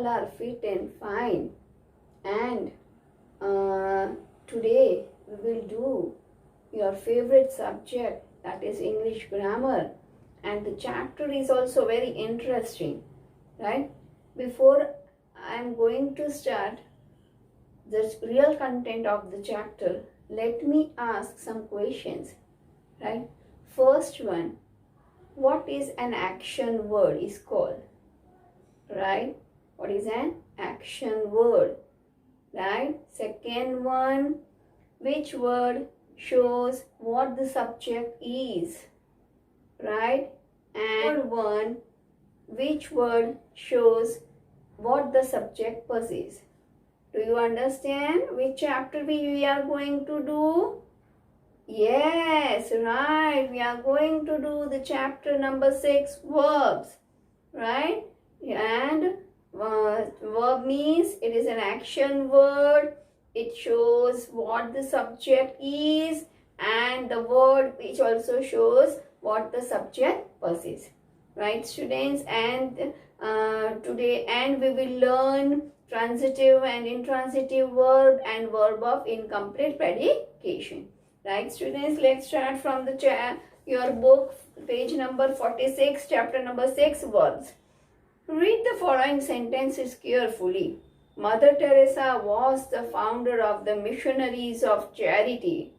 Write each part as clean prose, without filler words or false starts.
all are fit and fine. And today we will do your favorite subject, that is English grammar. And the chapter is also very interesting, right? Before I am going to start the real content of the chapter, let me ask some questions, right? First one, what is an action word is called, right? What is an action word, right? Second one, which word shows what the subject is, right? And third one, which word shows what the subject possesses. Do you understand which chapter we are going to do? Yes, right. We are going to do the chapter number 6, verbs, right? And verb means it is an action word. It shows what the subject is, and the word which also shows what the subject possesses, right, students? And today we will learn transitive and intransitive verb and verb of incomplete predication. Right, students, let's start from the your book, page number 46, chapter number 6, verbs. Read the following sentences carefully. Mother Teresa was the founder of the Missionaries of Charity.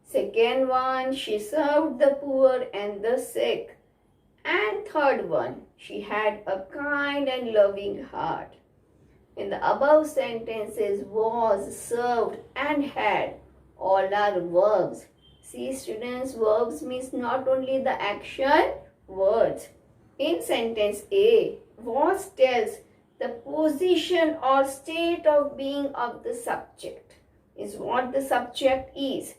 Second one, she served the poor and the sick. And third one, she had a kind and loving heart. In the above sentences, was, served, and had all are verbs. See, students, verbs means not only the action words. In sentence A, was tells the position or state of being of the subject, is what the subject is,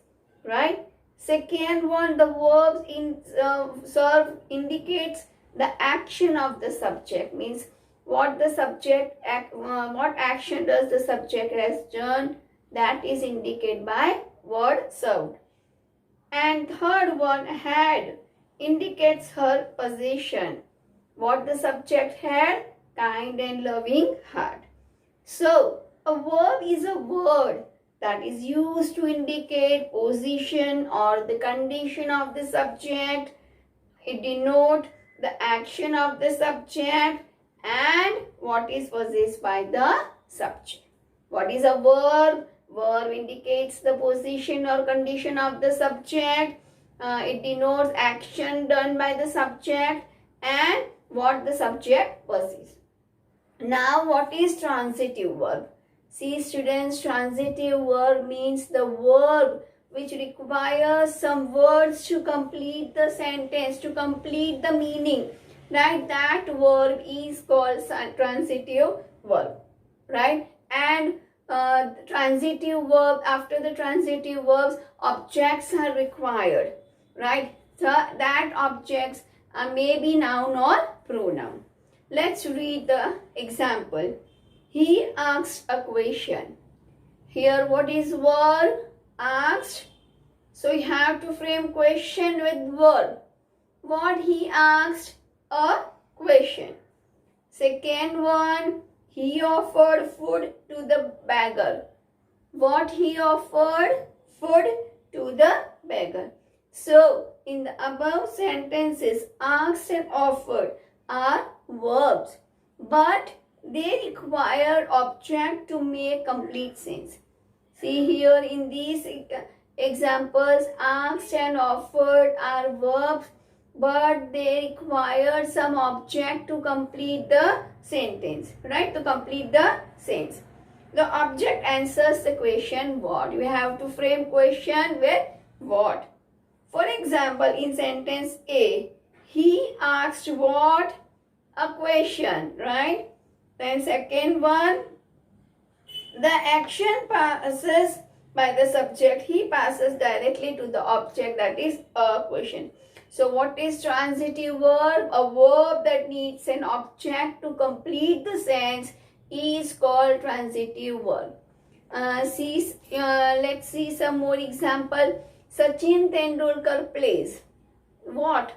right? Second one, the verb in serve indicates the action of the subject, means what the subject what action does the subject has done, that is indicated by word served. And third one, had, indicates her possession, what the subject had, kind and loving heart. So a verb is a word that is used to indicate position or the condition of the subject. It denotes the action of the subject and what is possessed by the subject. What is a verb? Verb indicates the position or condition of the subject. It denotes action done by the subject and what the subject possesses. Now, what is transitive verb? See, students, transitive verb means the verb which requires some words to complete the sentence, to complete the meaning, right? That verb is called transitive verb, right? And transitive verb, after the transitive verbs, objects are required, right? So that objects may be noun or pronoun. Let's read the example. He asked a question. Here what is verb? Asked. So you have to frame question with verb. What he asked? A question. Second one, he offered food to the beggar. What he offered? Food to the beggar. So in the above sentences, asked and offered are verbs, but they require object to make complete sense. See, here in these examples, asked and offered are verbs, but they require some object to complete the sentence, right? To complete the sentence. The object answers the question what. We have to frame question with what. For example, in sentence A, he asked what? A question, right? Then second one, the action passes by the subject. He passes directly to the object, that is a question. So what is transitive verb? A verb that needs an object to complete the sentence is called transitive verb. Let's see some more example. Sachin Tendulkar plays what?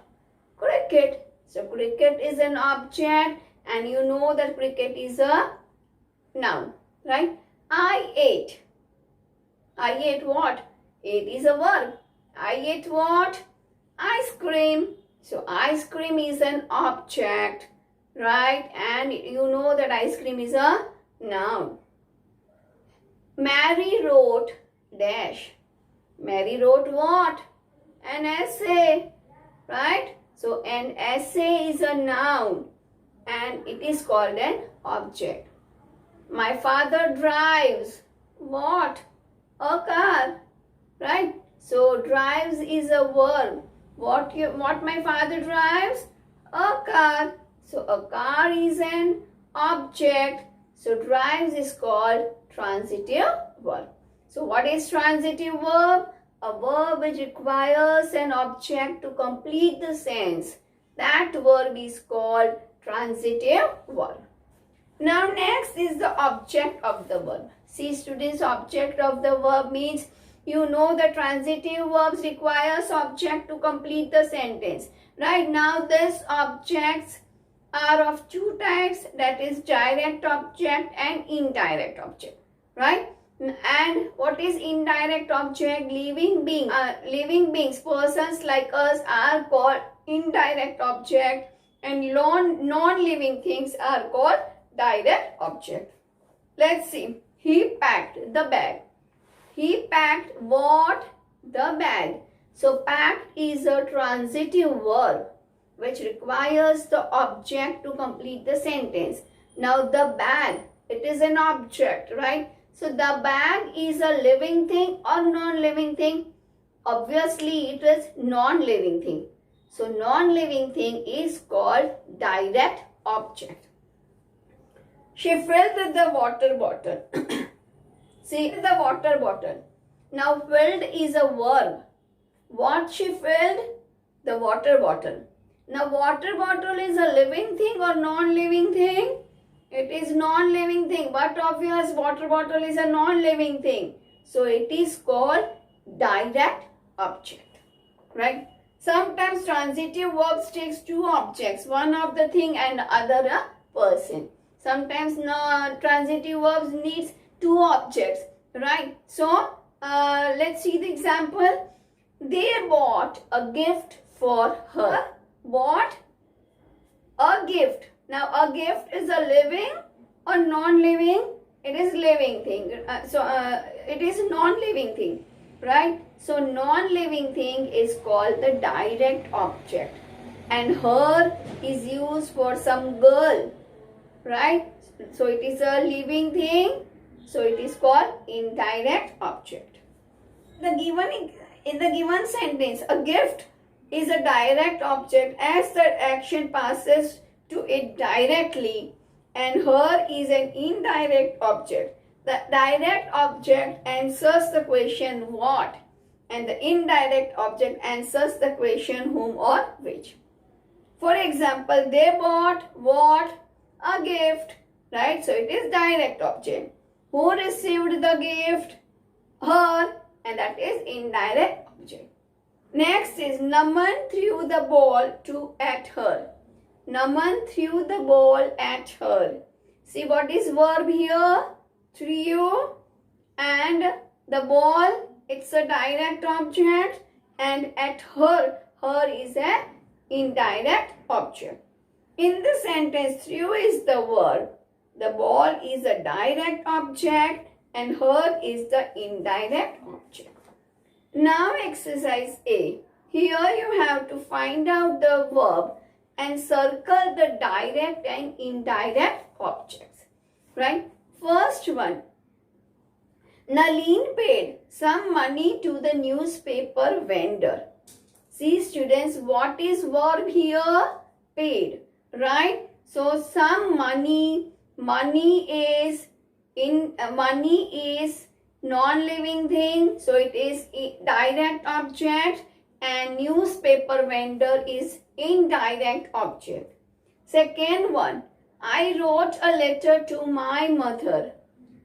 Cricket. So cricket is an object and you know that cricket is a noun, right? I ate. I ate what? Ate is a verb. I ate what? Ice cream. So ice cream is an object, right? And you know that ice cream is a noun. Mary wrote dash. Mary wrote what? An essay, right? So an essay is a noun and it is called an object. My father drives what? A car, right? So drives is a verb. What my father drives? A car. So a car is an object. So drives is called transitive verb. So what is transitive verb? A verb which requires an object to complete the sentence. That verb is called transitive verb. Now next is the object of the verb. See students, object of the verb means you know the transitive verbs requires object to complete the sentence. Right now these objects are of two types, that is direct object and indirect object. Right? And what is indirect object? Living beings, persons like us are called indirect object, and non-living things are called direct object. Let's see. He packed the bag. He packed what? The bag. So packed is a transitive verb which requires the object to complete the sentence. Now the bag, it is an object, right? So the bag is a living thing or non-living thing? Obviously it is non-living thing. So non-living thing is called direct object. She filled the water bottle. See the water bottle. Now filled is a verb. What she filled? The water bottle. Now water bottle is a living thing or non-living thing? It is non-living thing. But obvious water bottle is a non-living thing. So it is called direct object. Right? Sometimes transitive verbs takes two objects. One of the thing and other a person. Sometimes transitive verbs needs two objects. Right? So let's see the example. They bought a gift for her. Bought a gift. Now a gift is a living or non-living? It is living thing. It is non-living thing, right? So non-living thing is called the direct object, and her is used for some girl, right? So it is a living thing. So it is called indirect object. In the given sentence, a gift is a direct object as the action passes to it directly, and her is an indirect object. The direct object answers the question what, and the indirect object answers the question whom or which. For example, they bought what? A gift, right? So it is direct object. Who received the gift? Her, and that is indirect object. Next is Naman threw the ball at her. Naman threw the ball at her. See what is verb here? Threw, and the ball, it's a direct object, and at her, her is an indirect object. In the sentence, threw is the verb, the ball is a direct object, and her is the indirect object. Now exercise A. Here you have to find out the verb and circle the direct and indirect objects. Right? First one. Nalin paid some money to the newspaper vendor. See students, what is verb here? Paid. Right? So some money is non-living thing. So it is direct object, and newspaper vendor is indirect object. Second one, I wrote a letter to my mother.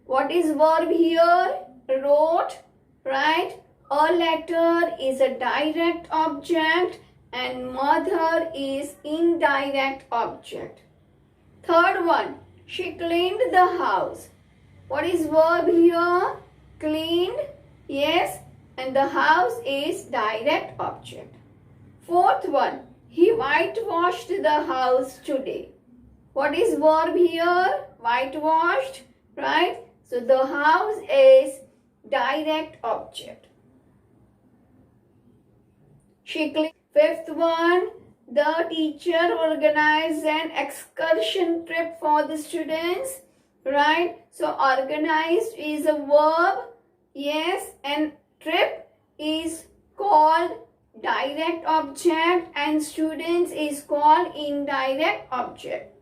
What is verb here? Wrote, right? A letter is a direct object and mother is indirect object. Third one, she cleaned the house. What is verb here? Cleaned, yes, and the house is direct object. Fourth one, he whitewashed the house today. What is verb here? Whitewashed, right? So the house is direct object. She cleaned. Fifth one, the teacher organized an excursion trip for the students, right? So organized is a verb, yes, and trip is called direct object and students is called indirect object.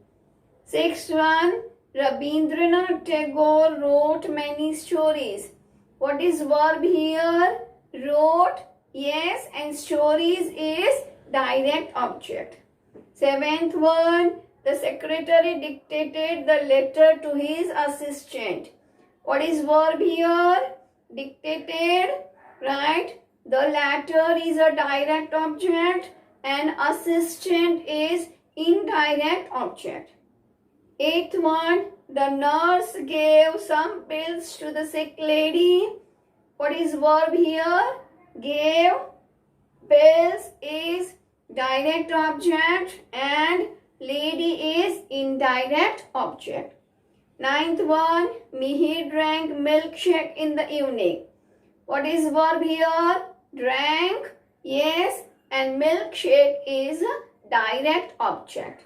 Sixth one, Rabindranath Tagore wrote many stories. What is verb here? Wrote, yes, and stories is direct object. Seventh one, the secretary dictated the letter to his assistant. What is verb here? Dictated, right? The latter is a direct object and assistant is indirect object. Eighth one, the nurse gave some pills to the sick lady. What is verb here? Gave, pills is direct object and lady is indirect object. Ninth one, Mihir drank milkshake in the evening. What is verb here? Drank, yes, and milkshake is direct object.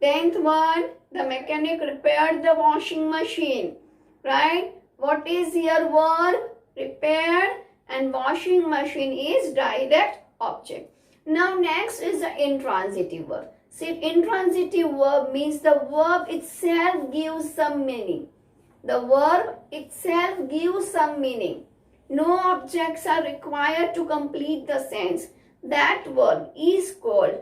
10th one, the mechanic repaired the washing machine, right? What is here verb? Repaired, and washing machine is direct object. Now next is the intransitive verb. See, intransitive verb means the verb itself gives some meaning. The verb itself gives some meaning. No objects are required to complete the sentence. That verb is called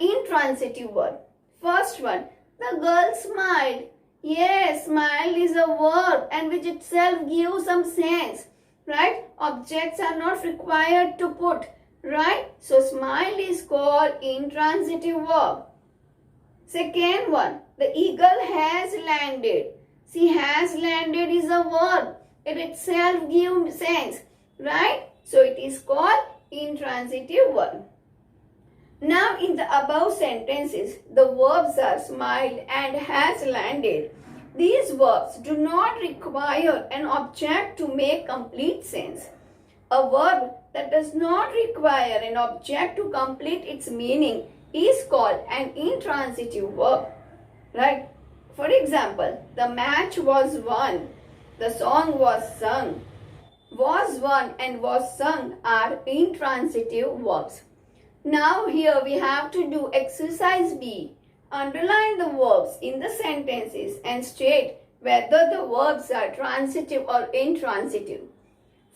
intransitive verb. First one, the girl smiled. Yes, smile is a verb and which itself gives some sense, right? Objects are not required to put, right? So smile is called intransitive verb. Second one, the eagle has landed. See, has landed is a verb. It itself gives sense, right? So it is called intransitive verb. Now in the above sentences, the verbs are smiled and has landed. These verbs do not require an object to make complete sense. A verb that does not require an object to complete its meaning is called an intransitive verb, right? For example, the match was won. The song was sung. Was won and was sung are intransitive verbs. Now here we have to do exercise B. Underline the verbs in the sentences and state whether the verbs are transitive or intransitive.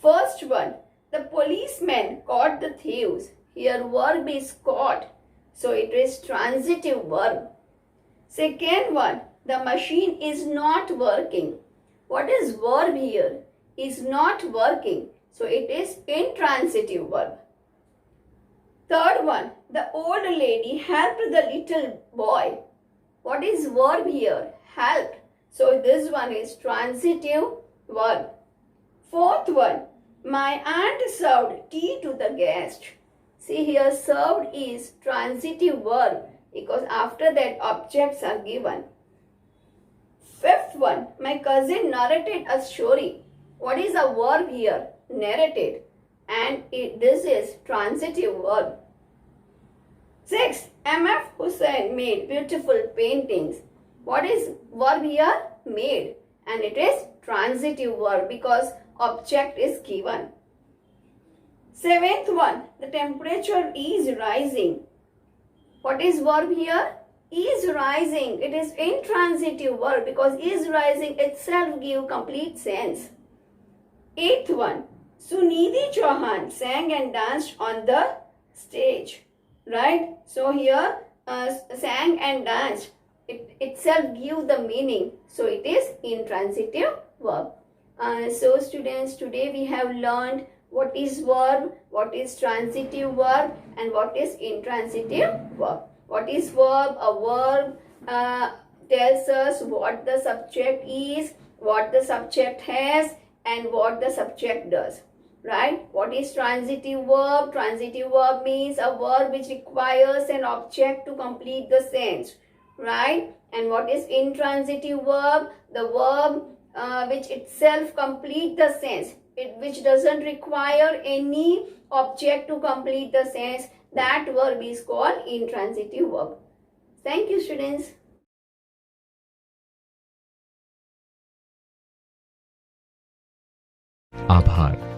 First one, the policeman caught the thieves. Here verb is caught, so it is transitive verb. Second one, the machine is not working. What is verb here? Is not working, so it is intransitive verb. Third one, the old lady helped the little boy. What is verb here? Helped. So this one is transitive verb. Fourth one, my aunt served tea to the guest. See here, served is transitive verb because after that objects are given. Fifth one, my cousin narrated a story. What is a verb here? Narrated. And this is transitive verb. Sixth, M.F. Hussain made beautiful paintings. What is verb here? Made. And it is transitive verb because object is given. Seventh one, the temperature is rising. What is verb here? Is rising. It is intransitive verb because is rising itself gives complete sense. Eighth one, Sunidhi Chauhan sang and danced on the stage. Right? So here sang and danced. It itself gives the meaning. So it is intransitive verb. So students, today we have learned what is verb, what is transitive verb and what is intransitive verb. What is verb? A verb tells us what the subject is, what the subject has, and what the subject does. Right? What is transitive verb? Transitive verb means a verb which requires an object to complete the sense. Right? And what is intransitive verb? The verb which itself complete the sense, which doesn't require any object to complete the sense. That verb is called intransitive verb. Thank you, students. आभार।